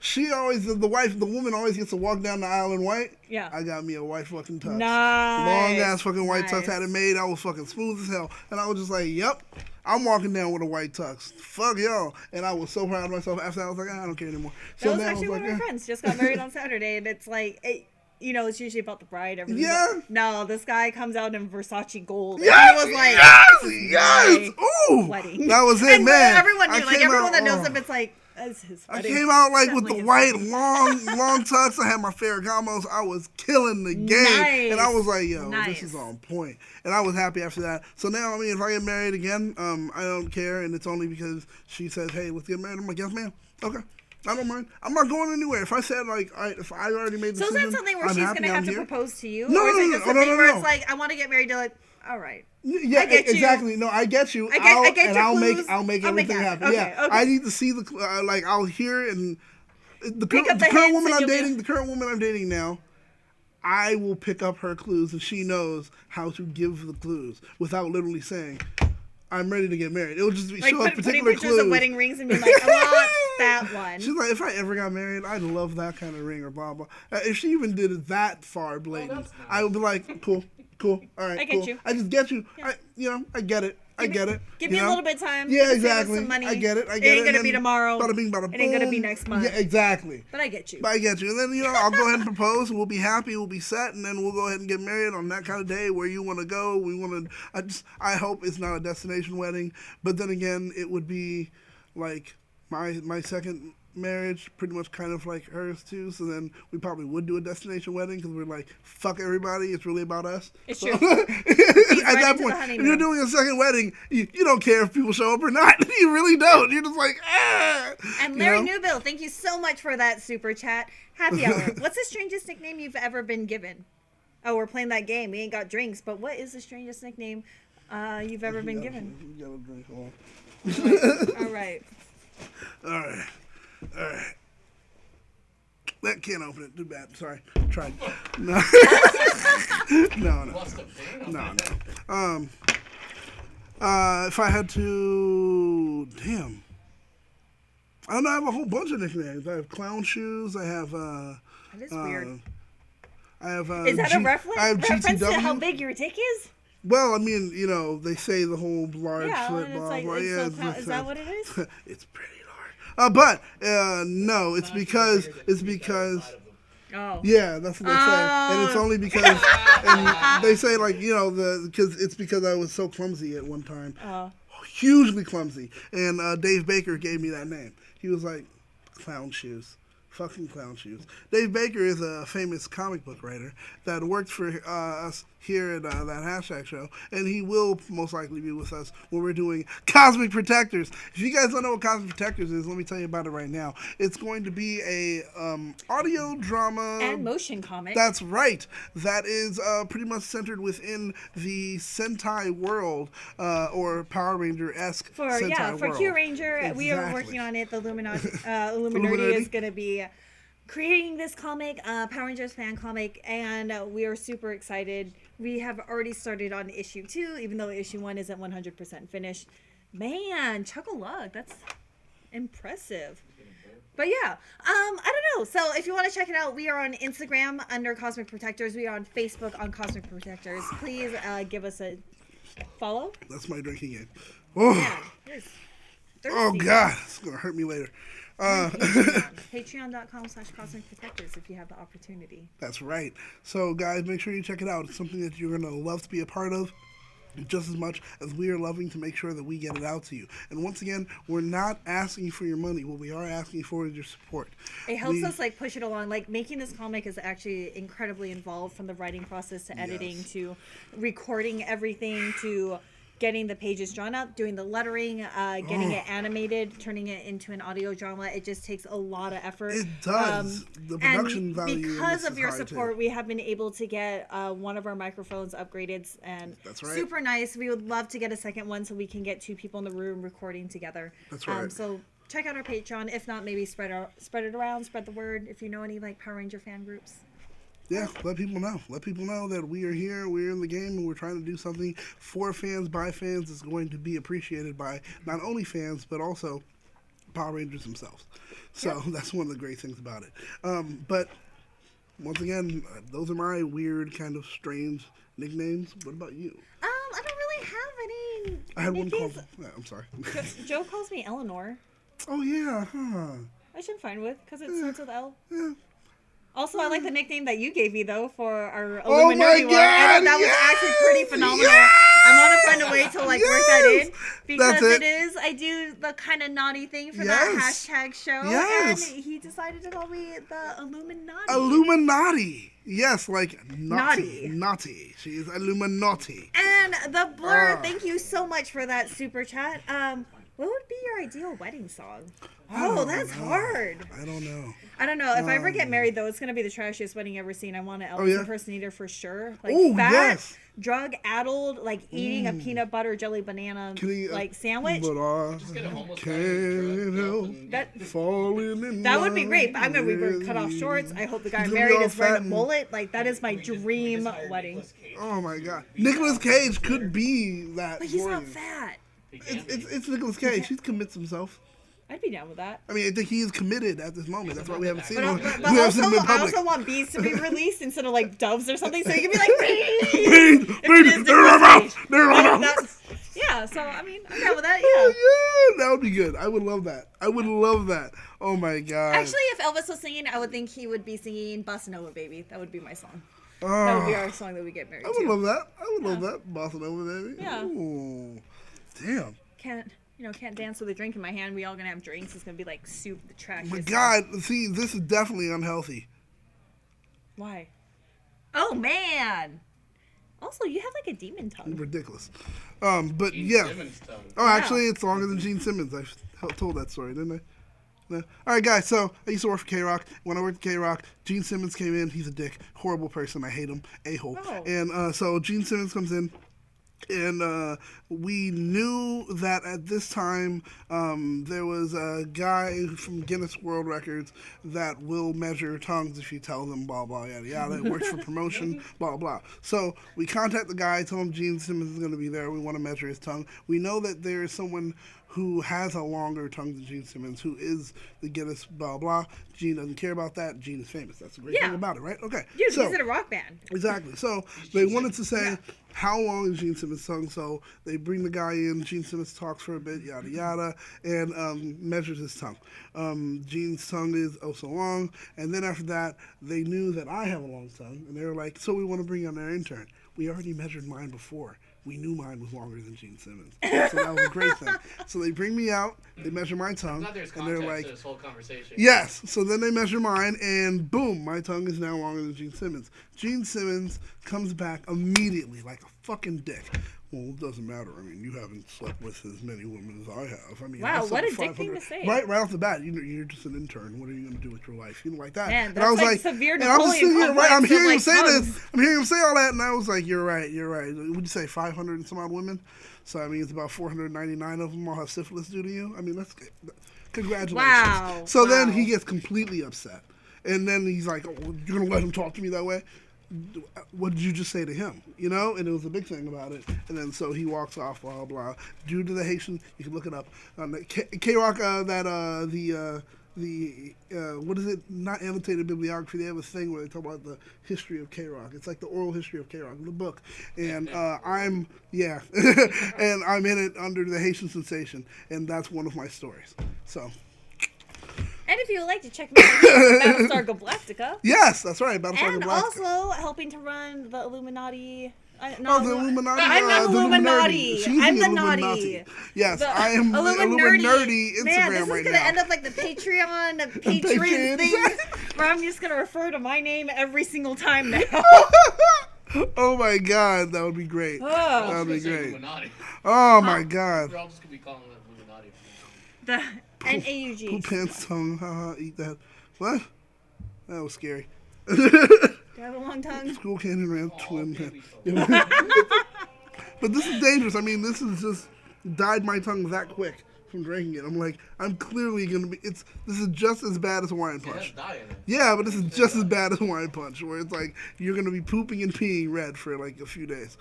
The woman always gets to walk down the aisle in white. Yeah. I got me a white fucking tux. Nice. Long ass fucking white tux, had it made. I was fucking smooth as hell, and I was just like, yep. I'm walking down with a white tux. Fuck y'all. And I was so proud of myself after that. I was like, I don't care anymore. So that was actually one of my friends just got married on Saturday, and it's like, it's usually about the bride. Everything. Yeah. No, this guy comes out in Versace gold. Yes, and he was like, yes. Ooh, wedding. that was it, and man. Everyone knew, like everyone that knows him, it's like, that's his wedding. I came out like with Definitely the white wedding. long tux. I had my Ferragamos. I was killing the game, Nice. and I was like, "Yo, Nice. this is on point." And I was happy after that. So now, I mean, if I get married again, I don't care, and it's only because she says, "Hey, let's get married." I'm like, "Yes, ma'am." Okay. I don't mind. I'm not going anywhere. If I said, like, if I already made the decision, So is that something where I'm she's happy going to have I'm to here. propose to you? No, or is it just something where no. it's like, I want to get married, you're like, all right. Yeah, I get you. exactly. No, I get you. I get and your I'll clues. make I'll make everything it happen. happen. Yeah, Okay. I need to see like I'll hear it and the Pick up the current hints woman and I'm you'll be- dating. The current woman I'm dating now. I will pick up her clues, and she knows how to give the clues without literally saying, "I'm ready to get married." It will just be Like show us putting particular pictures clues. of wedding rings and being like, I want that one. She's like, if I ever got married, I'd love that kind of ring or blah blah. If she even did it that far blatant, that's nice. I would be like, cool, all right, I get cool. you. I just get you. Yeah. I get it. I get it. Give you me a know? little bit of time. Yeah, Save us exactly. Some money. I get it. It ain't gonna be tomorrow. Bada bing, bada boom. It ain't gonna be next month. Yeah, exactly. But I get you. But I get you. And then, I'll go ahead and propose, and we'll be happy, we'll be set, and then we'll go ahead and get married on that kind of day where you want to go. I hope it's not a destination wedding, but then again, it would be like my second marriage, pretty much kind of like hers too. So then we probably would do a destination wedding because we're like, fuck everybody, it's really about us. It's So, true. at that into point, the if you're honeymoon. doing a second wedding, you don't care if people show up or not. You really don't. You're just like, ah. And you Larry know? Newbill, thank you so much for that super chat. Happy hour. What's the strangest nickname you've ever been given? Oh, we're playing that game. We ain't got drinks, but what is the strangest nickname you've ever been given? You gotta drink all. All right. All right. That can't open it. Too bad. Sorry. Tried. No. No. Must have been. No. If I had to, damn. I don't know. I have a whole bunch of nicknames. I have clown shoes. I have. That is weird. I have. Is that a reference to GTW. how big your dick is? Well, I mean, they say the whole large Yeah, slit, and it's blah, like, blah. it's Yeah, so is that what it is? It's pretty large. But no, it's because Oh. yeah, that's what they say, and it's only because and they say like because it's because I was so clumsy at one time, hugely clumsy, and Dave Baker gave me that name. He was like, clown shoes. Fucking clown shoes. Dave Baker is a famous comic book writer that worked for us here at that hashtag show, and he will most likely be with us when we're doing Cosmic Protectors. If you guys don't know what Cosmic Protectors is, let me tell you about it right now. It's going to be a audio drama And motion comic. That's right. That is pretty much centered within the Sentai world or Power Ranger-esque Sentai for world. Q Ranger, we are Exactly. working on it. The Illuminati Illuminati. is going to be creating this comic, Power Rangers fan comic, and we are super excited. We have already started on issue 2, even though issue 1 isn't 100% finished. Man, chuck-a-lug, that's impressive. But yeah, I don't know. So if you want to check it out, we are on Instagram under Cosmic Protectors. We are on Facebook on Cosmic Protectors. Please give us a follow. That's my drinking game. Oh, Man, you're oh thirsty. God, it's gonna hurt me later. Patreon.com/Cosmic Protectors if you have the opportunity. That's right. So guys, make sure you check it out. It's something that you're gonna love to be a part of, just as much as we are loving to make sure that we get it out to you. And once again, we're not asking for your money. What we are asking for is your support. It helps us push it along. Making this comic is actually incredibly involved, from the writing process to editing to recording everything to getting the pages drawn up, doing the lettering, getting it animated, turning it into an audio drama. It just takes a lot of effort. It does. The production and value in because this of is your high, support, too. we have been able to get one of our microphones upgraded, and That's right. super nice. We would love to get a second one so we can get 2 people in the room recording together. That's right. So check out our Patreon. If not, maybe spread it around, spread the word. If you know any Power Ranger fan groups. Yeah, let people know. Let people know that we are here, we're in the game, and we're trying to do something for fans, by fans, that's going to be appreciated by not only fans, but also Power Rangers themselves. So that's one of the great things about it. But once again, those are my weird, kind of strange nicknames. What about you? I don't really have any mean, I had one call. Nikki's- Yeah, I'm sorry. Joe calls me Eleanor, Oh yeah, huh? which I'm fine with because it starts with L. Yeah. Also, I like the nickname that you gave me though for our Oh my Illuminati one. I thought that was God, actually pretty phenomenal. yes! I want to find a way to like work that Yes! in because That's it. it is. I do the kind of naughty thing for Yes. that hashtag show, Yes. and he decided to call me the Illuminati. Illuminati. Yes, like Naughty. naughty. She is Illuminati. And the Blur, Ah. thank you so much for that super chat. What would be your ideal wedding song? Oh, that's hard. I don't know. I don't know. If I ever get married, though, it's going to be the trashiest wedding ever seen. I want an Elvis yeah? impersonator for sure. Like, Oh, fat, yes. drug-addled, like, eating a peanut butter jelly banana, like, sandwich. But I Just get a homeless guy can't and drug help up and That falling in that would be love great, but I'm going to be wearing cut-off with shorts. you. I hope the guy He's I'm gonna be married all is wearing a fat and- mullet. Like, that is my dream wedding. Oh my God, Nicolas Cage could be that. But he's for not you. fat. It's Nicolas Cage. He commits himself. I'd be down with that. I mean, I think he is committed at this moment. That's why we haven't seen But, him. but We haven't seen him in I public. also want bees to be released instead of like doves or something, so you can be like, Bees, if it is bees, they're in my Nicolas mouth. Cage. They're in my Like, mouth. that's- yeah. So I mean, I'm down with that. Oh, Yeah. yeah, that would be good. I would love that. I would love that. Oh my God. Actually, if Elvis was singing, I would think he would be singing "Bossa Nova Baby." That would be my song. Oh, That would be our song that we get married I would to. love that. I would love that. Bossa Nova, baby. Yeah. Ooh. Damn. Can't dance with a drink in my hand. We all gonna have drinks. It's gonna be like soup. The track. Oh my God. See, this is definitely unhealthy. Why? Oh man. Also, you have like a demon tongue. Ridiculous. But Gene yeah. Simmons tongue. Oh, actually, it's longer than Gene Simmons. I told that story, didn't I? No. All right, guys. So I used to work for K-Rock. When I worked at K-Rock, Gene Simmons came in. He's a dick, horrible person. I hate him, a-hole. Oh. And so Gene Simmons comes in. And we knew that at this time there was a guy from Guinness World Records that will measure tongues if you tell them blah, blah, yada, yada. It works for promotion, blah, blah. So we contact the guy, tell him Gene Simmons is going to be there. We want to measure his tongue. We know that there is someone who has a longer tongue than Gene Simmons, who is the Guinness blah, blah. Gene doesn't care about that. Gene is famous. That's the great thing about it, right? Okay. Dude, so, he's in a rock band. Exactly. So they wanted to say how long is Gene Simmons' tongue. So they bring the guy in. Gene Simmons talks for a bit, yada yada, and measures his tongue. Gene's tongue is oh so long. And then after that, they knew that I have a long tongue, and they were like, "So we want to bring on our intern. We already measured mine before. We knew mine was longer than Gene Simmons, so that was a great thing." So they bring me out. They measure my tongue, Glad there's and they're context like, to this whole conversation. yes. So then they measure mine, and boom, my tongue is now longer than Gene Simmons. Gene Simmons comes back immediately like a fucking dick. Well, it doesn't matter. I mean, you haven't slept with as many women as I have. I mean, Wow, I slept what a with dick thing 500 to say. Right off the bat, you're just an intern. What are you going to do with your life? You know, like that. Man, and that's I was like severe and I'm just sitting here, Napoleon right? I'm complex of, hearing him like, say tongues. this. I'm hearing him say all that, and I was like, you're right. Would you say 500 and some odd women? So I mean, it's about 499 of them all have syphilis due to you. I mean, that's good. Congratulations. Wow. So then Wow. he gets completely upset. And then he's like, oh, you're going to let him talk to me that way? What did you just say to him? You know? And it was a big thing about it. And then so he walks off, blah, blah. Due to the Haitian, you can look it up. K-Rock, what is it? Not annotated bibliography. They have a thing where they talk about the history of K-Rock. It's like the oral history of K-Rock, the book. And and I'm in it under the Haitian sensation. And that's one of my stories. So... And if you would like to check me out, Battlestar Galactica. Yes, that's right. Battlestar And Galactica. also helping to run the Illuminati. The Illuminati. I'm not the Illuminati. She's I'm the Illuminati. naughty. Yes, I am the Illuminati Instagram Man, this is right gonna now. end up like the Patreon Patreon. thing, where I'm just gonna refer to my name every single time now. Oh my God, that would be great. Oh. That would be Say great. Illuminati. Oh my God. We're all just gonna be calling it Illuminati. The Who NAUG. pants tongue? Haha, eat that. What? That was scary. Do you have a long tongue? School canyon ran twin. baby But this is dangerous. I mean, this is just dyed my tongue that quick from drinking it. I'm like, I'm clearly gonna be. This is just as bad as Hawaiian It has Punch. dye in it. Yeah, but this is just as bad as Hawaiian Punch, where it's like you're gonna be pooping and peeing red for like a few days.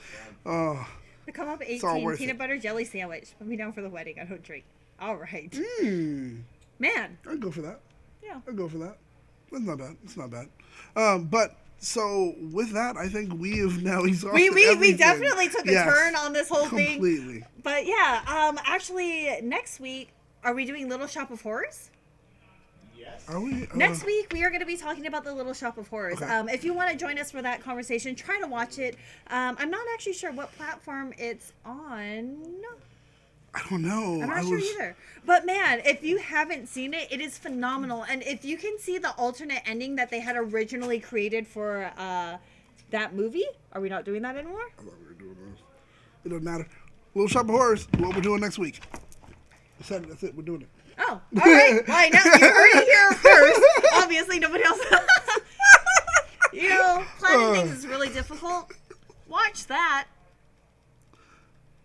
Oh, The come up all 18 worth peanut it. butter jelly sandwich. Put me down for the wedding. I don't drink. All right. Hmm. Man. I'd go for that. Yeah. I'd go for that. That's not bad. It's not bad. But So with that, I think we have now exhausted We everything. definitely took a Yes, turn on this whole thing. completely. But yeah, actually, next week, are we doing Little Shop of Horrors? Yes. Are we? Next week, we are going to be talking about the Little Shop of Horrors. Okay. If you want to join us for that conversation, try to watch it. I'm not actually sure what platform it's on. I don't know. I'm not sure either. But man, if you haven't seen it, it is phenomenal. And if you can see the alternate ending that they had originally created for that movie, are we not doing that anymore? I thought we were doing this. It doesn't matter. Little Shop of Horrors. What we're doing next week. That's it. We're doing it. Oh, all right. Well, I know you heard it here first. Obviously, nobody else. Planning things is really difficult. Watch that.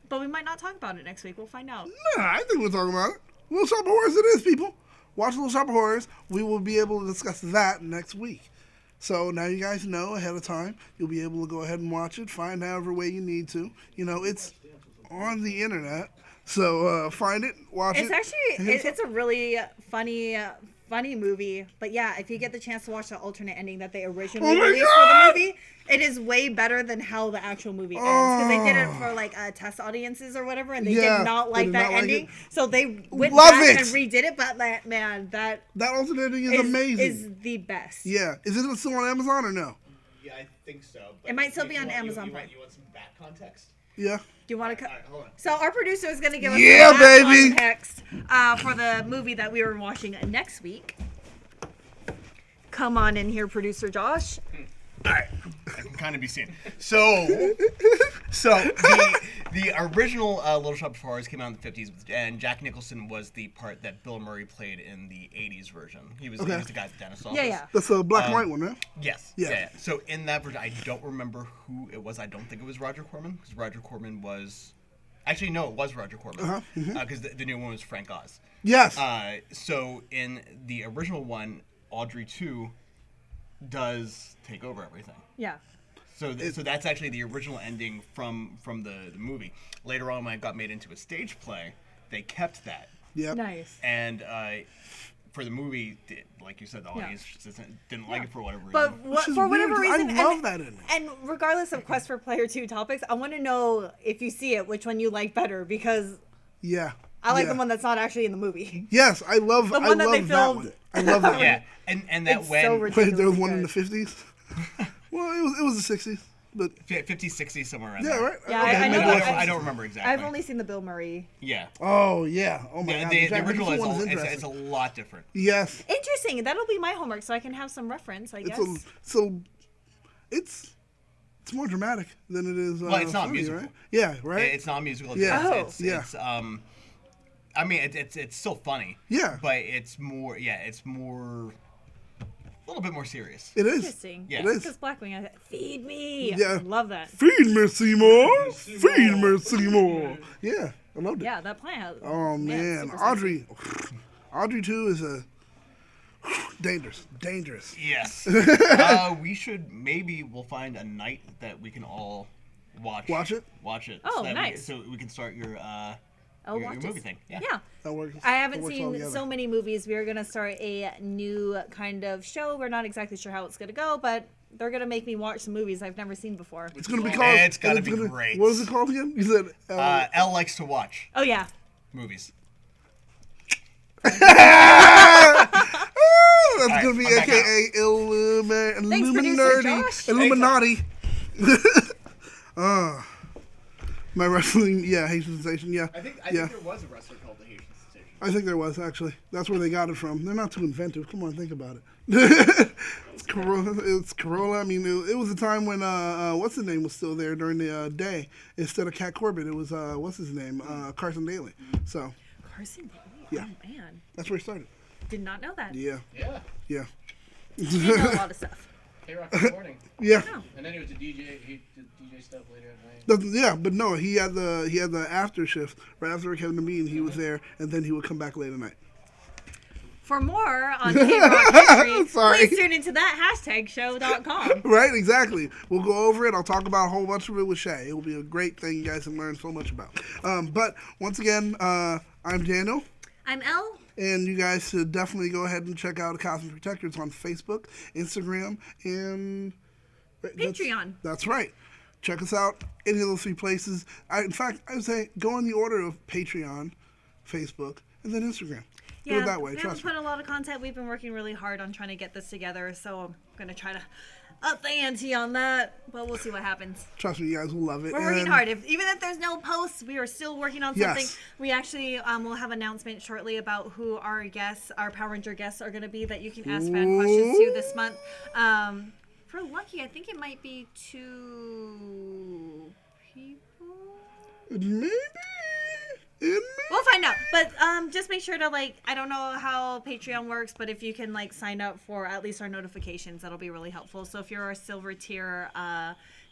But we might not talk about it next week. We'll find out. Nah, I think we'll talk about it. Little Shop of Horrors it is, people. Watch Little Shop of Horrors. We will be able to discuss that next week. So now you guys know ahead of time. You'll be able to go ahead and watch it. Find however way you need to. It's on the internet. So find it, watch It's it. actually, it's a really funny movie. But yeah, if you get the chance to watch the alternate ending that they originally released for the movie, it is way better than how the actual movie ends. Because they did it for test audiences or whatever, and they did not like that ending. So they went back and redid it. But man, that alternate ending is amazing. Is the best. Yeah. Is it still on Amazon or no? Yeah, I think so. But it might still be on Amazon Prime. You want some back context? Yeah. Do you want to? Hold on. So our producer is going to give us baby. context for the movie that we were watching next week. Come on in here, producer Josh. All right, I can kind of be seen. So the original Little Shop of Horrors came out in the 50s, and Jack Nicholson was the part that Bill Murray played in the 80s version. He was the guy at the dentist's office. Yeah. That's a black and white one, right? Yes. Yeah. So in that version, I don't remember who it was. I don't think it was Roger Corman, because Roger Corman was... Actually, no, it was Roger Corman. Because the new one was Frank Oz. Yes. So in the original one, Audrey 2 does take over everything. Yeah. So that's actually the original ending from the movie. Later on, when it got made into a stage play, they kept that. Yep. Nice. And for the movie, like you said, the audience just didn't like it for whatever reason. But for whatever reason, I love that in it. And regardless of Quest for Player 2 topics, I want to know if you see it, which one you like better, because I like the one that's not actually in the movie. Yes, I love the one that they that filmed. one. I love that yeah, and that It's when so ridiculous. Wait, there was one in the 50s? Well, it was the 60s. But 50, 60, somewhere around yeah, there. right? Yeah, Okay, I know maybe that. I don't remember exactly. I've only seen the Bill Murray. Yeah. Oh, yeah. Oh, my God. The Jack original Nicholson one is interesting. it's a lot different. Yes. Interesting. That'll be my homework, so I can have some reference, I guess. It's more dramatic than it is. Well, it's not funny, musical. right? Yeah, right. It's not musical. Yeah. It's I mean, it's still funny. Yeah. But it's more. Yeah, it's more. A little bit more serious. It is. Interesting. Yeah. It is. Because Blackwing, feed me. Yeah. Love that. Feed me, Seymour. Feed me, Seymour. Yeah, I loved it. Yeah, that plant has. Oh man, super Audrey 2 is a dangerous. Yes. We'll find a night that we can all watch. Watch it? Watch it. Oh, that nice. So we can start your I'll your watch movie it. thing. Yeah. That works. I haven't that works all seen together. so many movies. We are going to start a new kind of show. We're not exactly sure how it's going to go, but they're going to make me watch some movies I've never seen before. It's gonna be called. It's gotta be great. What is it called again? You said. Elle likes to watch Oh, yeah. movies. That's right, gonna be I'm back AKA Thanks, producer Josh. Illuminati. My wrestling, Haitian sensation, yeah. I think yeah. there was a wrestler called the Haitian Sensation. I think there was actually. That's where they got it from. They're not too inventive. Come on, think about it. It's Corolla. I mean, it was a time when what's his name was still there during the day instead of Cat Corbett. It was what's his name, Carson Daly. So Carson Daly? Yeah. Oh, man. that's where he started. Did not know that. Yeah. He know a lot of stuff. K-Rock in the morning. Yeah. Oh. And then he was a DJ. He did DJ stuff later at night. Yeah, but no, he had the after shift right after Kevin Bean. He was there, and then he would come back late at night. For more on K-Rock history, Sorry. please tune into that #show.com. Right, exactly. We'll go over it. I'll talk about a whole bunch of it with Shay. It will be a great thing. You guys can learn so much about. But once again, I'm Daniel. I'm Elle. And you guys should definitely go ahead and check out Cosmic Protectors on Facebook, Instagram, and Patreon. That's right. Check us out. Any of those 3 places. In fact, I would say go in the order of Patreon, Facebook, and then Instagram. Do it that way. We haven't put a lot of content. We've been working really hard on trying to get this together, so I'm going to try to up the ante on that, but we'll see what happens. Trust me, you guys will love it. We're working hard. Even if there's no posts, we are still working on something. Yes. We actually will have an announcement shortly about who our guests, our Power Ranger guests, are going to be that you can ask fan questions to this month. For lucky, I think it might be 2 people. Maybe. We'll find out, but just make sure to I don't know how Patreon works, but if you can sign up for at least our notifications, that'll be really helpful. So if you're our silver tier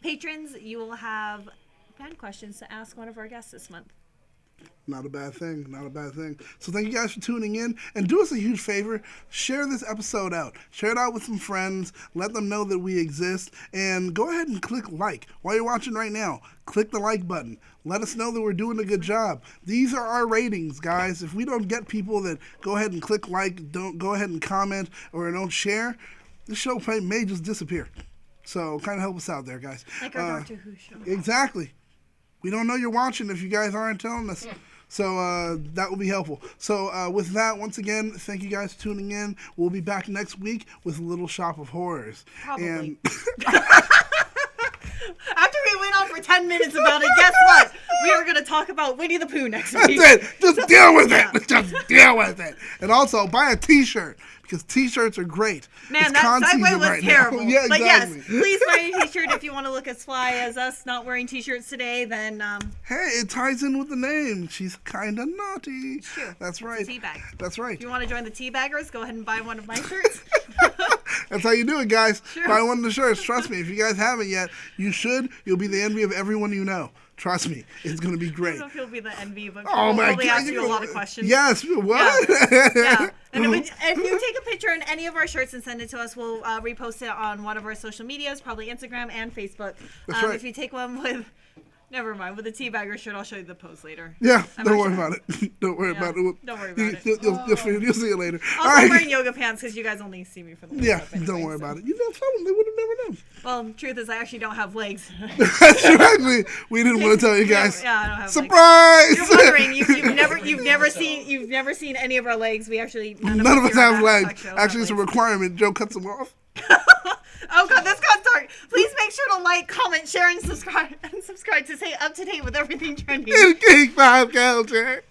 patrons, you will have fan questions to ask one of our guests this month. Not a bad thing. Not a bad thing. So thank you guys for tuning in. And do us a huge favor. Share this episode out. Share it out with some friends. Let them know that we exist. And go ahead and click like. While you're watching right now, click the like button. Let us know that we're doing a good job. These are our ratings, guys. If we don't get people that go ahead and click like, don't go ahead and comment, or don't share, the show may just disappear. So kind of help us out there, guys. Like our Doctor Who show. Exactly. We don't know you're watching if you guys aren't telling us. So that will be helpful. So with that, once again, thank you guys for tuning in. We'll be back next week with a Little Shop of Horrors. Probably. And after we went on for 10 minutes about it, guess what? We are going to talk about Winnie the Pooh next week. That's it. Just deal with Yeah. it. Just deal with it. And also, buy a t-shirt. Because t-shirts are great. Man, It's that con segue season was right now. terrible. Yeah, But exactly. yes, please buy a t-shirt if you want to look as fly as us not wearing t-shirts today, then Hey, it ties in with the name. She's kind of naughty. true. That's right. It's a tea bag. That's right. If you want to join the teabaggers, go ahead and buy one of my shirts. That's how you do it, guys. Sure. Buy one of the shirts. Trust me. If you guys haven't yet, you should. You'll be the envy of everyone you know. Trust me. It's going to be I great. don't know if you'll be the envy, but Oh we'll my probably God. ask you a lot of questions. Yes. What? Yeah. And if you take a picture in any of our shirts and send it to us, we'll repost it on one of our social medias, probably Instagram and Facebook. That's right. If you take one with, never mind, with a teabagger shirt, I'll show you the pose later. Yeah, I'm don't not worry sure. about it. Don't worry Yeah, about it. don't worry about it. You'll see it later. Also, All I'm right. wearing yoga pants because you guys only see me for the Yeah, makeup anyway, don't worry so. about it. You never told them. They would have never known. Well, truth is, I actually don't have legs. That's true. Actually, we didn't want to tell you guys. Yeah, I don't have Surprise! legs. You're wondering, you've never seen any of our legs. We actually none of us here have at legs. Backpack Show have Actually, it's a legs. requirement. Joe cuts them off. Oh god, this got dark. Please make sure to like, comment, share, and subscribe to stay up to date with everything trending. In Geek Pop Culture.